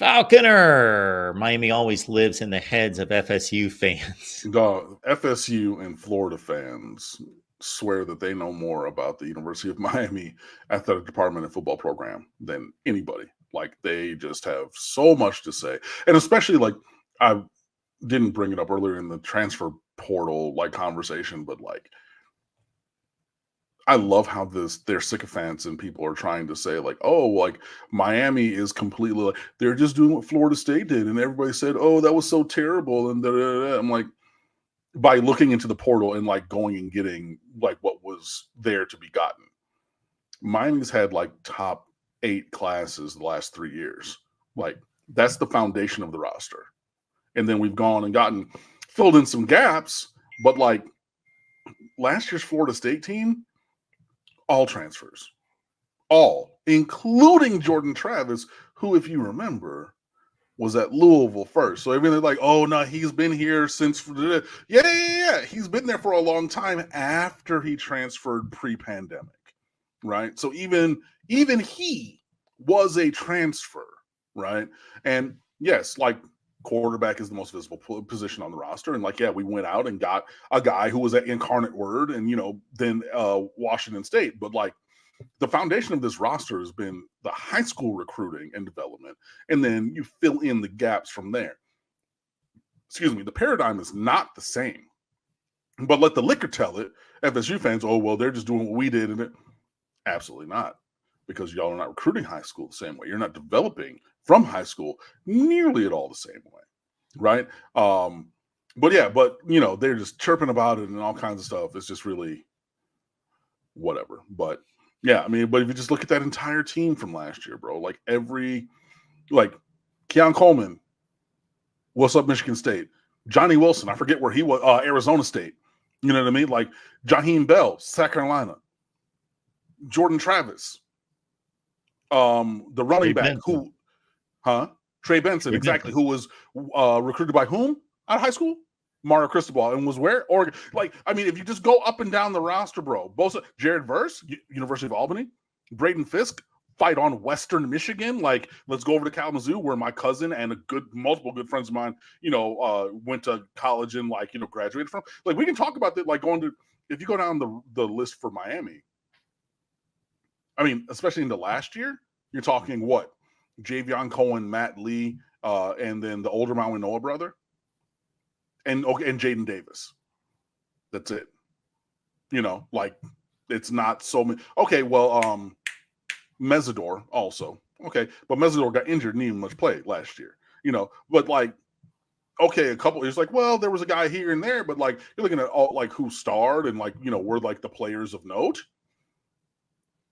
Falconer. Miami always lives in the heads of FSU fans. The FSU and Florida fans swear that they know more about the University of Miami athletic department and football program than anybody. Like, they just have so much to say. And especially, like, I didn't bring it up earlier in the transfer portal like conversation, but like, I love how their sycophants and people are trying to say like, oh, like Miami is completely like they're just doing what Florida State did, and everybody said, oh, that was so terrible, and da, da, da. I'm like, by looking into the portal and like going and getting like what was there to be gotten, Miami's had like top 8 classes the last 3 years. Like, that's the foundation of the roster, and then we've gone and gotten filled in some gaps, but like last year's Florida State team, all transfers, all, including Jordan Travis, who, if you remember, was at Louisville first. So everything like, oh no, he's been here since yeah. He's been there for a long time after he transferred pre-pandemic, right? So even he was a transfer, right? And yes, like quarterback is the most visible position on the roster, and like yeah, we went out and got a guy who was at Incarnate Word, and then Washington State, but like the foundation of this roster has been the high school recruiting and development, and then you fill in the gaps from there. Excuse me, the paradigm is not the same, but let the liquor tell it. FSU fans, oh well, they're just doing what we did, and absolutely not, because y'all are not recruiting high school the same way. You're not developing from high school nearly at all the same way, right? But yeah, they're just chirping about it and all kinds of stuff. It's just really whatever. But yeah, I mean, but if you just look at that entire team from last year, bro, like Keon Coleman, what's up, Michigan State? Johnny Wilson, I forget where he was, Arizona State. You know what I mean? Like Jaheim Bell, South Carolina. Jordan Travis, the running back who, Trey Benson, exactly, who was recruited by whom out of high school? Mario Cristobal, and was where? Oregon. Like, I mean, if you just go up and down the roster, bro, both Jared Verse, University of Albany, Braden Fisk, fight on Western Michigan. Like, let's go over to Kalamazoo, where my cousin and multiple good friends of mine, went to college and graduated from. Like, we can talk about that. Like, if you go down the list for Miami, I mean, especially into last year, you're talking what? Javion Cohen, Matt Lee, and then the older Maui Noah brother, and Jaden Davis. That's it. Like, it's not so many. Okay, well, Mesidor also. Okay, but Mesidor got injured and didn't even much play last year. But like, okay, a couple years, like, well, there was a guy here and there, but like, you're looking at all like who starred and like, were like the players of note.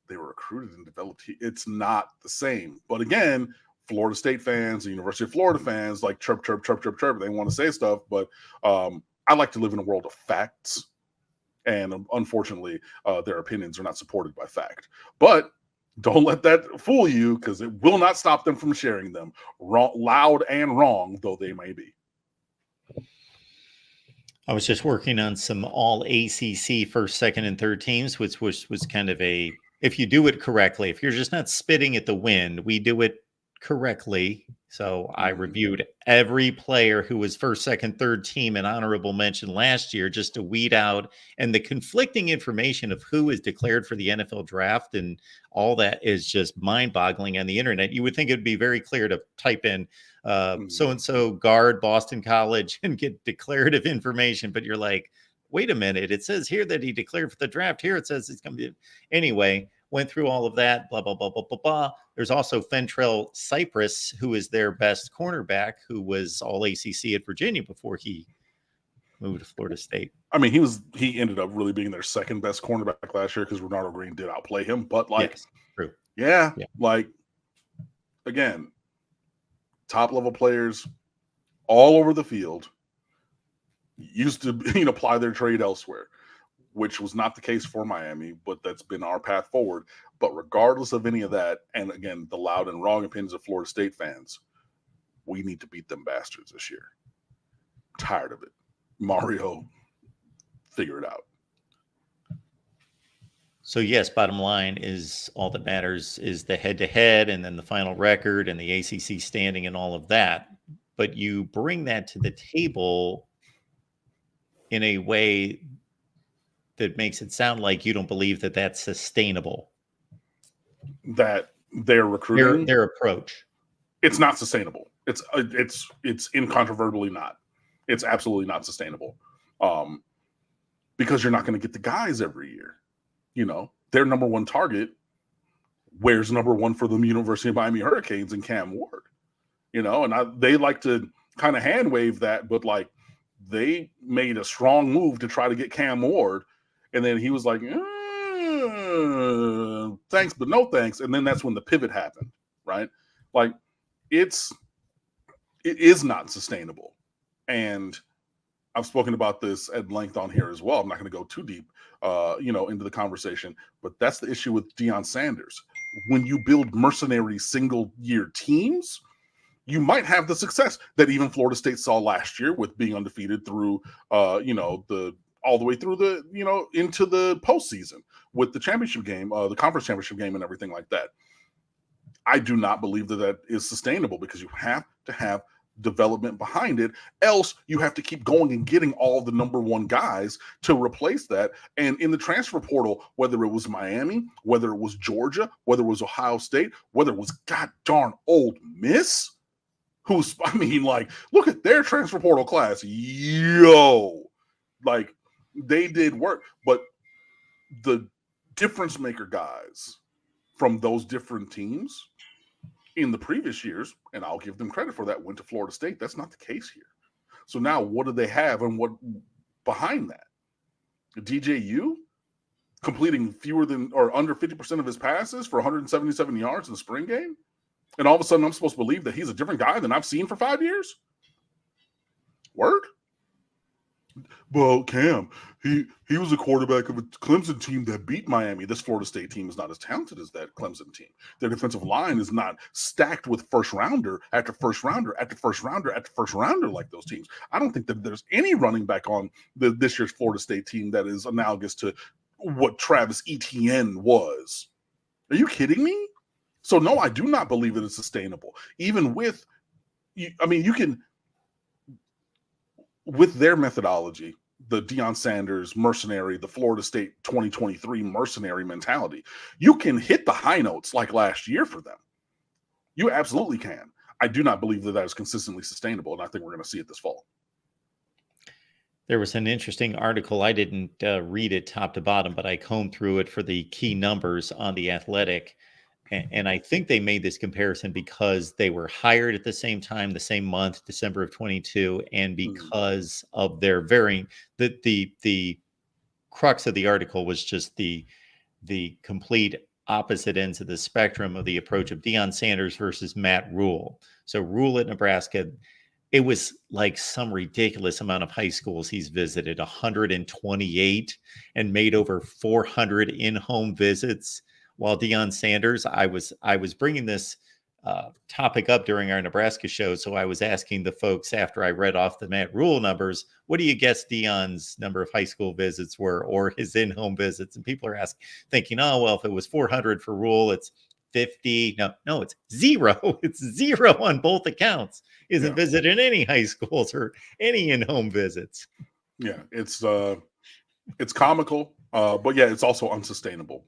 They were recruited and developed. It's not the same. But again, Florida State fans, the University of Florida fans, like chirp. They want to say stuff, but I like to live in a world of facts. And unfortunately, their opinions are not supported by fact. But don't let that fool you, because it will not stop them from sharing them, loud and wrong though they may be. I was just working on some all ACC first, second, and third teams, which was kind of if you do it correctly, if you're just not spitting at the wind, we do it correctly. So I reviewed every player who was first, second, third team and honorable mention last year, just to weed out and the conflicting information of who is declared for the NFL draft, and all that is just mind-boggling on the internet. You would think it'd be very clear to type in so-and-so guard, Boston College, and get declarative information, but you're like, wait a minute, it says here that he declared for the draft. Here it says it's going to be. Anyway, went through all of that, blah, blah, blah, blah, blah, blah. There's also Fentrell Cypress, who is their best cornerback, who was all ACC at Virginia before he moved to Florida State. I mean, he ended up really being their second best cornerback last year, because Ronaldo Green did outplay him. But like, yes, true. Yeah, like, again, top level players all over the field used to apply their trade elsewhere, which was not the case for Miami, but that's been our path forward. But regardless of any of that, and again, the loud and wrong opinions of Florida State fans, we need to beat them bastards this year. Tired of it. Mario, figure it out. So yes, bottom line is all that matters is the head-to-head and then the final record and the ACC standing and all of that. But you bring that to the table in a way that makes it sound like you don't believe that that's sustainable. That their recruiting, Their approach. it's not sustainable. It's incontrovertibly not. It's absolutely not sustainable. Because you're not going to get the guys every year. You know, their number one target, where's number one for the University of Miami Hurricanes and Cam Ward? You know, and they like to kind of hand wave that, but like they made a strong move to try to get Cam Ward, and then he was like, thanks, but no thanks. And then that's when the pivot happened, right? Like it is not sustainable. And I've spoken about this at length on here as well. I'm not going to go too deep, into the conversation, but that's the issue with Deion Sanders. When you build mercenary single-year teams, you might have the success that even Florida State saw last year with being undefeated through, all the way through the, into the postseason with the championship game, the conference championship game, and everything like that. I do not believe that is sustainable because you have to have development behind it. Else you have to keep going and getting all the number one guys to replace that. And in the transfer portal, whether it was Miami, whether it was Georgia, whether it was Ohio State, whether it was god darn Ole Miss, look at their transfer portal class. Yo, like they did work, but the difference maker guys from those different teams in the previous years, and I'll give them credit for that, went to Florida State. That's not the case here. So now what do they have and what behind that? DJU completing fewer than or under 50% of his passes for 177 yards in the spring game? And all of a sudden I'm supposed to believe that he's a different guy than I've seen for 5 years? Word? Well, Cam, he was a quarterback of a Clemson team that beat Miami. This Florida State team is not as talented as that Clemson team. Their defensive line is not stacked with first rounder after first rounder after first rounder after first rounder like those teams. I don't think that there's any running back on this year's Florida State team that is analogous to what Travis Etienne was. Are you kidding me? So no, I do not believe it is sustainable. Even with, you can, with their methodology, the Deion Sanders mercenary, the Florida State 2023 mercenary mentality, you can hit the high notes like last year for them. You absolutely can. I do not believe that is consistently sustainable, and I think we're going to see it this fall. There was an interesting article. I didn't read it top to bottom, but I combed through it for the key numbers on The Athletic. And I think they made this comparison because they were hired at the same time, the same month, December of 22, and because of their the crux of the article was just the complete opposite ends of the spectrum of the approach of Deion Sanders versus Matt Rule. So Rule at Nebraska, it was like some ridiculous amount of high schools he's visited, 128, and made over 400 in-home visits. While Deion Sanders, I was bringing this topic up during our Nebraska show, so I was asking the folks after I read off the Matt Rule numbers, what do you guess Deion's number of high school visits were, or his in-home visits? And people are thinking, oh, well, if it was 400 for Rule, it's 50. No, it's zero. It's zero on both accounts. Isn't visited any high schools or any in-home visits. Yeah, it's comical, but yeah, it's also unsustainable.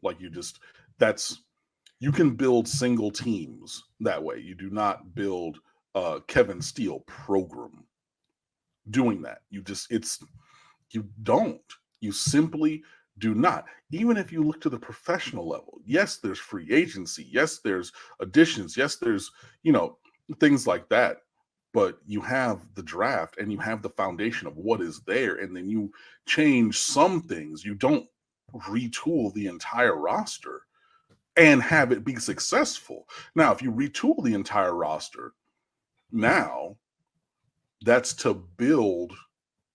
You can build single teams that way. You do not build a Kevin Steele program doing that. You simply do not. Even if you look to the professional level, yes, there's free agency. Yes, there's additions. Yes, there's, things like that. But you have the draft and you have the foundation of what is there. And then you change some things. You don't retool the entire roster and have it be successful. Now, if you retool the entire roster, now that's to build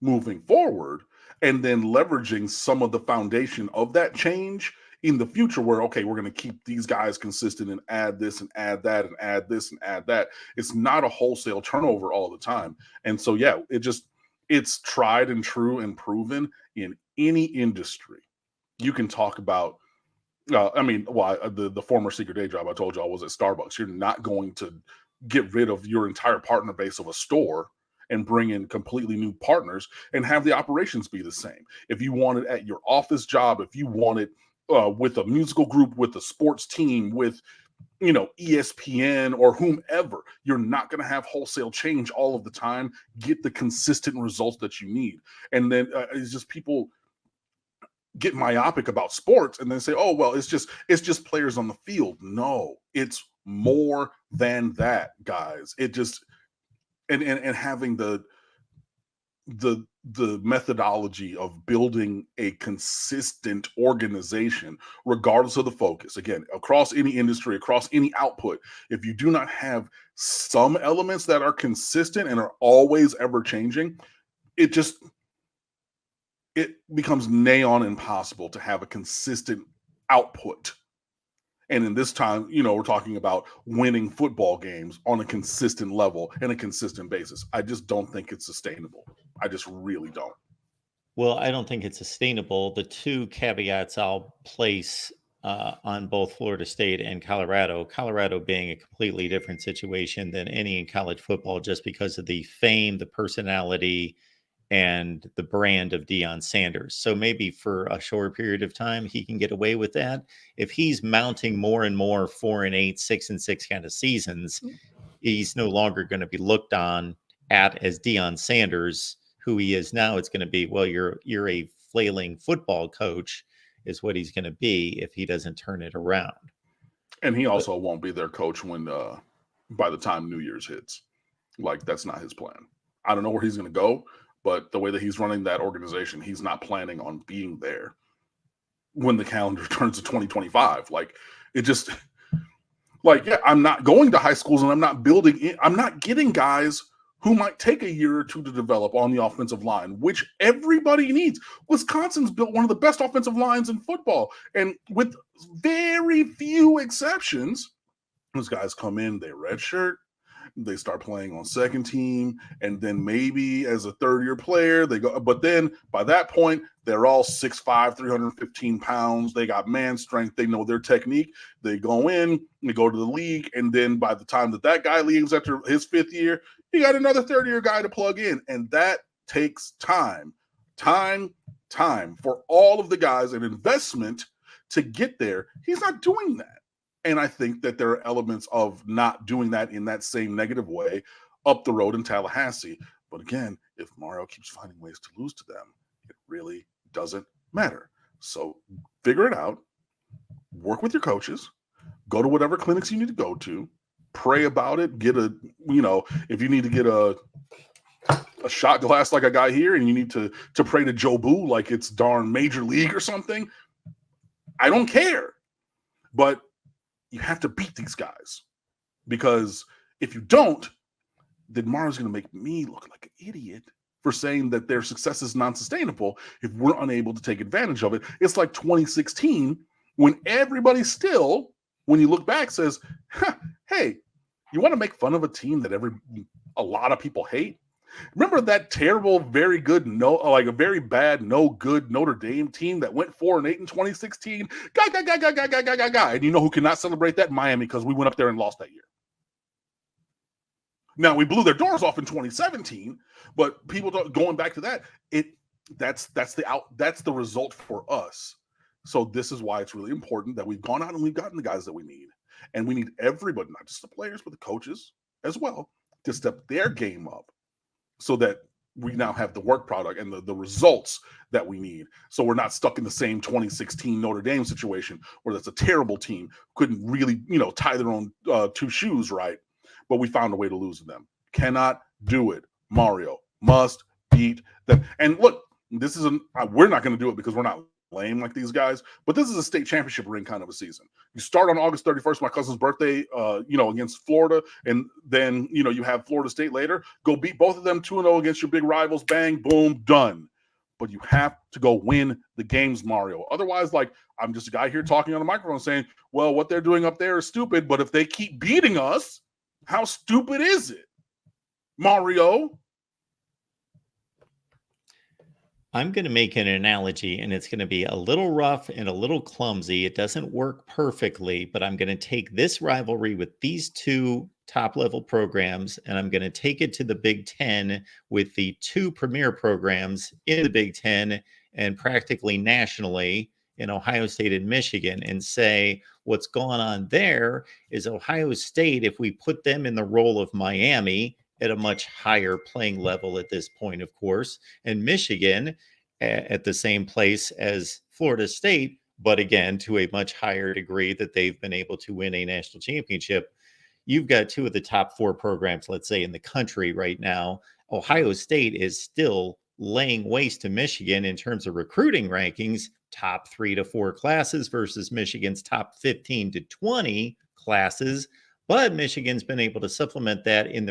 moving forward and then leveraging some of the foundation of that change in the future where, okay, we're going to keep these guys consistent and add this and add that and add this and add that. It's not a wholesale turnover all the time. And so, yeah, it's tried and true and proven in any industry. You can talk about The former secret day job I told y'all was at Starbucks. You're not going to get rid of your entire partner base of a store and bring in completely new partners and have the operations be the same. If you want it at your office job, if you want it with a musical group, with a sports team, with ESPN or whomever, you're not going to have wholesale change all of the time. Get the consistent results that you need. And then it's just people get myopic about sports and then say, oh, well, it's just players on the field. No, it's more than that, guys. It just, and having the methodology of building a consistent organization, regardless of the focus, again, across any industry, across any output, if you do not have some elements that are consistent and are always ever changing, it becomes nigh on impossible to have a consistent output. And in this time, we're talking about winning football games on a consistent level and a consistent basis. I just don't think it's sustainable. I just really don't. Well, I don't think it's sustainable. The two caveats I'll place on both Florida State and Colorado being a completely different situation than any in college football, just because of the fame, the personality, and the brand of Deion Sanders. So maybe for a short period of time, he can get away with that. If he's mounting more and more 4-8, 6-6 kind of seasons, he's no longer going to be looked on at as Deion Sanders, who he is now. It's going to be, well, you're a flailing football coach, is what he's going to be if he doesn't turn it around. And he also won't be their coach when by the time New Year's hits. Like, that's not his plan. I don't know where he's going to go, but the way that he's running that organization, he's not planning on being there when the calendar turns to 2025. Like, it just, like, yeah, I'm not going to high schools and I'm not getting guys who might take a year or two to develop on the offensive line, which everybody needs. Wisconsin's built one of the best offensive lines in football. And with very few exceptions, those guys come in, they redshirt, they start playing on second team, and then maybe as a third-year player, they go. But then by that point, they're all 6'5", 315 pounds. They got man strength. They know their technique. They go in, they go to the league, and then by the time that guy leaves after his fifth year, you got another third-year guy to plug in, and that takes time for all of the guys, an investment to get there. He's not doing that. And I think that there are elements of not doing that in that same negative way up the road in Tallahassee. But again, if Mario keeps finding ways to lose to them, it really doesn't matter. So figure it out, work with your coaches, go to whatever clinics you need to go to, pray about it, get if you need to get a shot glass like I got here and you need to pray to Joe Boo like it's darn Major League or something, I don't care. But you have to beat these guys, because if you don't, then Mario's going to make me look like an idiot for saying that their success is non-sustainable if we're unable to take advantage of it. It's like 2016 when everybody still, when you look back, says, hey, you want to make fun of a team that a lot of people hate? Remember that terrible, very good, a very bad, no good Notre Dame team that went 4-8 in 2016? Guy. And you know who cannot celebrate that? Miami, because we went up there and lost that year. Now, we blew their doors off in 2017, but people going back to that, that's the result for us. So this is why it's really important that we've gone out and we've gotten the guys that we need. And we need everybody, not just the players, but the coaches as well, to step their game up, so that we now have the work product and the results that we need. So we're not stuck in the same 2016 Notre Dame situation where that's a terrible team, couldn't really, tie their own two shoes right, but we found a way to lose to them. Cannot do it. Mario must beat them. And look, we're not going to do it because we're not lame like these guys, but this is a state championship ring kind of a season. You start on August 31st, my cousin's birthday, against Florida, and then, you have Florida State later. Go beat both of them 2-0 against your big rivals. Bang, boom, done. But you have to go win the games, Mario. Otherwise, I'm just a guy here talking on the microphone saying, well, what they're doing up there is stupid, but if they keep beating us, how stupid is it, Mario? I'm going to make an analogy, and it's going to be a little rough and a little clumsy. It doesn't work perfectly, but I'm going to take this rivalry with these two top level programs, and I'm going to take it to the Big Ten with the two premier programs in the Big Ten and practically nationally in Ohio State and Michigan, and say what's going on there is Ohio State, if we put them in the role of Miami at a much higher playing level at this point, of course, and Michigan at the same place as Florida State, but again, to a much higher degree that they've been able to win a national championship. You've got two of the top four programs, let's say, in the country right now. Ohio State is still laying waste to Michigan in terms of recruiting rankings, top 3 to 4 classes versus Michigan's top 15 to 20 classes. But Michigan's been able to supplement that in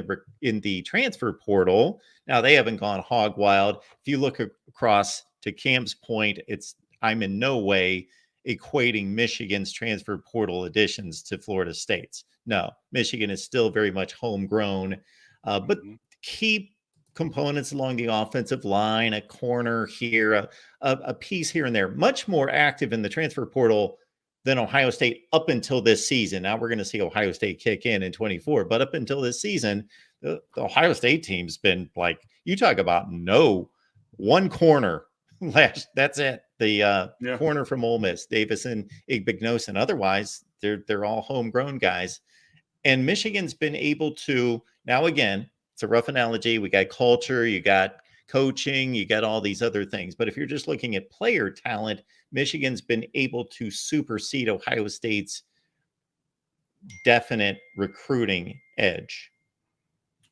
the transfer portal. Now they haven't gone hog wild. If you look across to Cam's point, I'm in no way equating Michigan's transfer portal additions to Florida State's. No, Michigan is still very much homegrown, but key components along the offensive line, a corner here, a piece here and there, much more active in the transfer portal than Ohio State up until this season. Now we're going to see Ohio State kick in 24, but up until this season, the Ohio State team's been like, you talk about one corner that's it. The corner from Ole Miss, Davison, Igbignosin. Otherwise, they're all homegrown guys. And Michigan's been able to, now again, it's a rough analogy. We got culture, you got coaching, you got all these other things. But if you're just looking at player talent, Michigan's been able to supersede Ohio State's definite recruiting edge.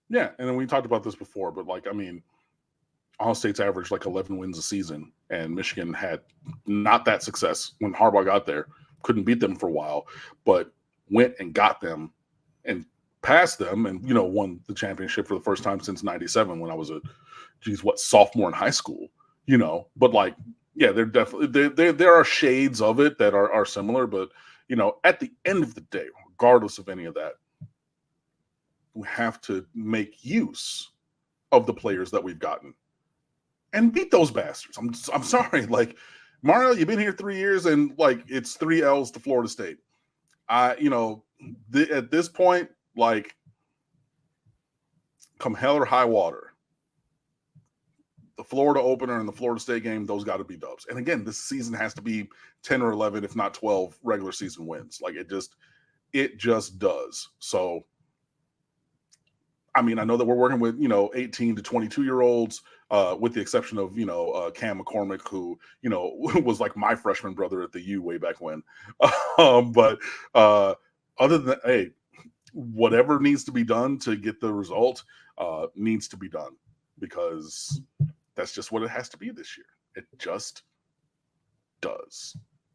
Yeah, and then we talked about this before, but Ohio State's averaged like 11 wins a season, and Michigan had not that success when Harbaugh got there. Couldn't beat them for a while, but went and got them and passed them and, won the championship for the first time since 97 when I was sophomore in high school, But they're definitely, there are shades of it that are similar, but, at the end of the day, regardless of any of that, we have to make use of the players that we've gotten and beat those bastards. I'm sorry. Mario, you've been here 3 years and it's 3 L's to Florida State. At this point, come hell or high water, the Florida opener and the Florida State game, those got to be dubs. And again, this season has to be 10 or 11, if not 12 regular season wins. It just does. So, I know that we're working with, 18 to 22-year-olds, with the exception of, Cam McCormick, who, was like my freshman brother at the U way back when. But other than that, hey, whatever needs to be done to get the result needs to be done, because that's just what it has to be this year. It just does.